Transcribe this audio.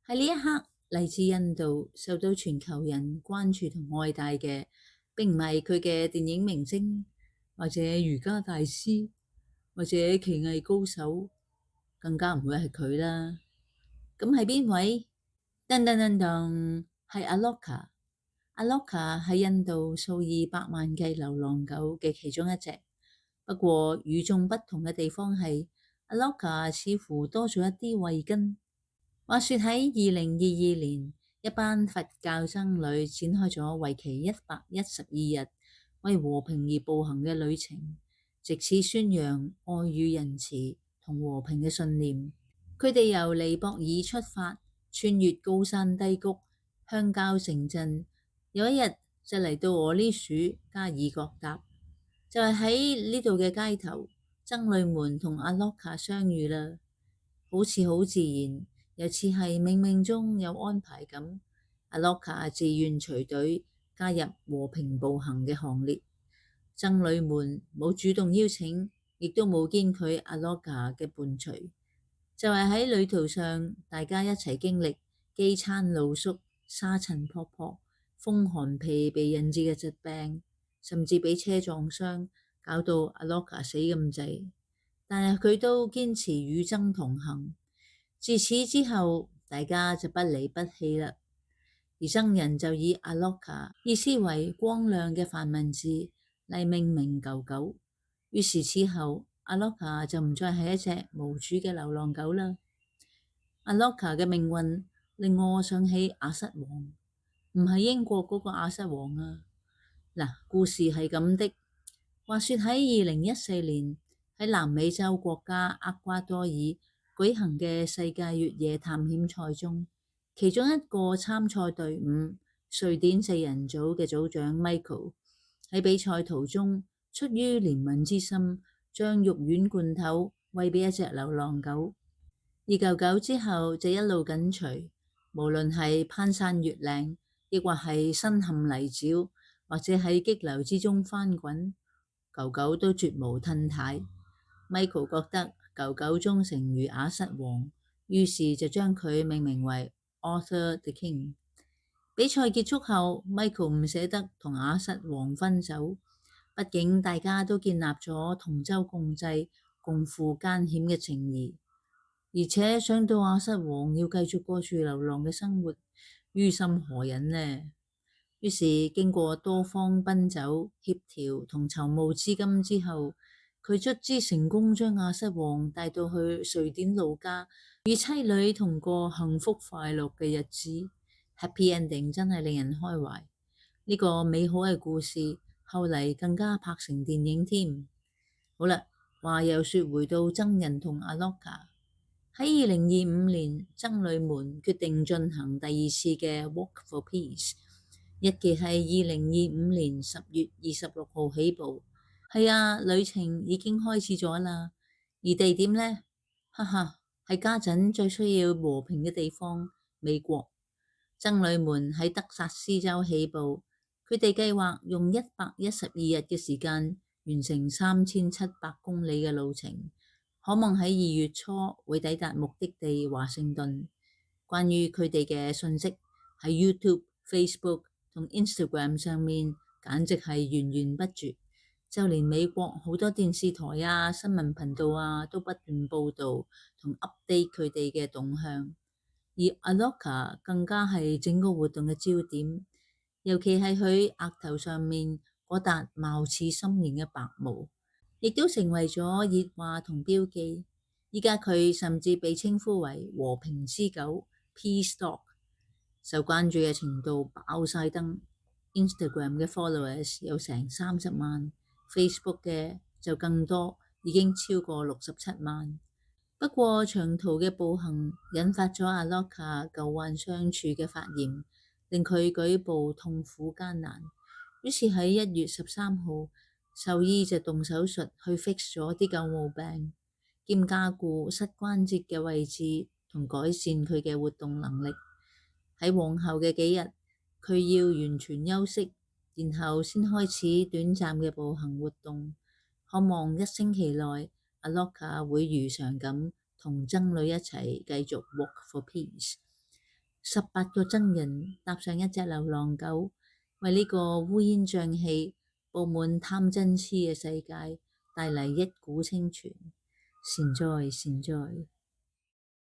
喺呢一刻，嚟自印度受到全球人關注同愛戴嘅，並唔係佢嘅電影明星，或者瑜伽大師，或者奇藝高手，更加唔會係佢啦。咁係邊位？噔噔噔噔，係阿洛卡。阿洛卡係印度數以百萬計流浪狗嘅其中一隻。不過與眾不同嘅地方係，阿洛卡似乎多咗一啲慧根。話說喺2022年，一班佛教僧侶展開咗為期112日為和平而步行嘅旅程，藉此宣揚愛與仁慈同和平嘅信念。佢哋由尼泊爾出發，穿越高山低谷、鄉郊城鎮，有一日就嚟到我呢鼠加爾各答，就係喺呢度嘅街頭，僧侶們同阿洛卡相遇啦，好似好自然，又似係冥冥中有安排咁。阿洛卡自願隨隊加入和平步行嘅行列，僧侶們冇主動邀請，亦都冇堅拒阿洛卡嘅伴隨。就係喺旅途上，大家一齊經歷飢餐露宿、沙塵撲撲、風寒疲憊引致嘅疾病，甚至俾車撞傷，搞到阿洛卡死咁滯。但係佢都堅持與僧同行。自此之後，大家就不離不棄啦。而僧人就以阿洛卡意思為光亮嘅梵文字嚟命名狗狗。於是此後，阿洛卡就唔再係一隻無主嘅流浪狗啦。阿洛卡嘅命運令我想起亞瑟王，唔係英國嗰個亞瑟王啊。嗱，故事係咁的。話說喺2014年喺南美洲國家厄瓜多爾舉行嘅世界越野探險賽中，其中一個參賽隊伍瑞典4人組嘅組長 Michael 喺比賽途中，出於憐憫之心，將肉丸罐頭餵俾一隻流浪狗，而狗狗之後就一路緊隨，無論係攀山越嶺，亦或係身陷泥沼，或者喺激流之中翻滾，狗狗都絕無褪軚。Michael 覺得狗狗忠誠如亞瑟王，於是就將佢命名為 Arthur the King。比賽結束後，Michael 唔捨得同亞瑟王分手，畢竟大家都建立咗同舟共濟、共赴艱險嘅情誼。而且想到亞瑟王要繼續過住流浪嘅生活，於心何忍呢？於是經過多方奔走、協調同籌募資金之後，佢卒之成功將亞瑟王帶到去瑞典老家，與妻女同過幸福快樂嘅日子。Happy ending 真係令人開懷。呢個美好嘅故事後嚟更加拍成電影添。好啦，話又說回到僧人同阿洛卡。喺2025年，僧侶們決定進行第二次嘅 Walk for Peace。日期係2025年10月26號起步。係啊，旅程已經開始咗啦。而地點呢？哈哈，係家陣最需要和平嘅地方——美國。僧侶們喺德薩斯州起步，佢哋計劃用112日嘅時間完成3700公里嘅路程，可望喺2月初會抵達目的地華盛頓。關於佢哋嘅信息喺 YouTube、Facebook 同 Instagram 上面簡直係源源不絕，就連美國好多電視台啊、新聞頻道啊都不斷報導同 update 佢哋嘅動向。而阿洛卡更加係整個活動嘅焦點，尤其係佢額頭上面嗰笪貌似森嚴嘅白毛，亦都成為咗熱話同標記。依家佢甚至被稱呼為和平之狗 （Peace Dog），受關注嘅程度爆晒燈。Instagram 嘅 followers 有成30萬，Facebook 嘅就更多，已經超過67萬。不過長途嘅步行引發咗阿洛卡舊患相處嘅發炎，令佢舉步痛苦艱難。於是喺1月13號，獸醫就動手術去 fix 咗啲舊毛病，兼加固膝關節嘅位置同改善佢嘅活動能力。喺往後嘅幾日，佢要完全休息，然後先開始短暫嘅步行活動。可望1星期內，阿洛卡會如常咁同僧侶一齊繼續 Walk for Peace。18個僧人搭上一隻流浪狗，為呢個烏煙瘴氣、佈滿貪嗔癡嘅世界帶嚟一股清泉。善哉善哉。